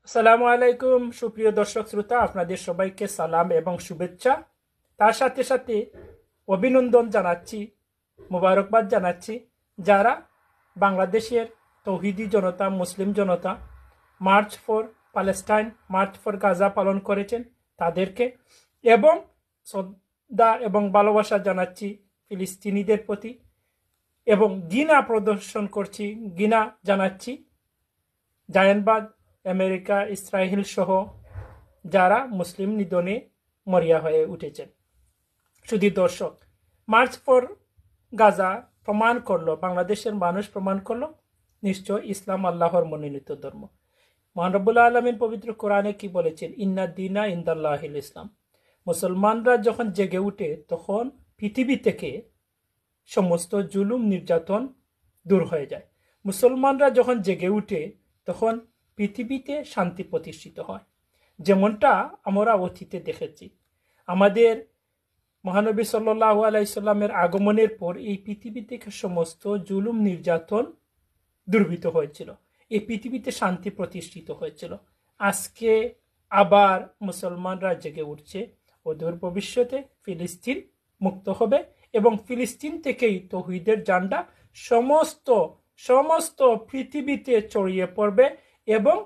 আসসালামু আলাইকুম সুপ্রিয় দর্শক শ্রোতা, আপনাদের সবাইকে সালাম এবং শুভেচ্ছা। তার সাথে সাথে অভিনন্দন জানাচ্ছি, মোবারকবাদ জানাচ্ছি যারা বাংলাদেশের তৌহিদি জনতা, মুসলিম জনতা march for Palestine, march for Gaza পালন করেছেন তাদেরকে, এবং শ্রদ্ধা এবং ভালোবাসা জানাচ্ছি ফিলিস্তিনিদের প্রতি, এবং ঘৃণা প্রদর্শন করছি, ঘৃণা জানাচ্ছি জায়ানবাদ আমেরিকা, ইসরায়েল সহ যারা মুসলিম নিধনে মরিয়া হয়ে উঠেছেন। শুধু দর্শক, মার্চ ফর গাজা প্রমাণ করলো, বাংলাদেশের মানুষ প্রমাণ করলো নিশ্চয় ইসলাম আল্লাহর মনোনীত ধর্ম। মহান রব্বুল আলামিন পবিত্র কোরআনে কি বলেছেন? ইন্না দিনা ইনদাল্লাহিল ইসলাম। মুসলমানরা যখন জেগে উঠে তখন পৃথিবী থেকে সমস্ত জুলুম নির্যাতন দূর হয়ে যায়। মুসলমানরা যখন জেগে উঠে তখন পৃথিবীতে শান্তি প্রতিষ্ঠিত হয়, যেমনটা আমরা অতীতে দেখেছি। আমাদের মহানবী সাল্লাল্লাহু আলাইহি সাল্লামের আগমনের পর এই পৃথিবী থেকে সমস্ত জুলুম নির্যাতন দুর্বৃত হয়েছিল, এই পৃথিবীতে শান্তি প্রতিষ্ঠিত হয়েছিল। আজকে আবার মুসলমানরা জেগে উঠছে, অদূর ভবিষ্যতে ফিলিস্তিন মুক্ত হবে এবং ফিলিস্তিন থেকেই তৌহিদের ঝান্ডা সমস্ত সমস্ত পৃথিবীতে ছড়িয়ে পড়বে এবং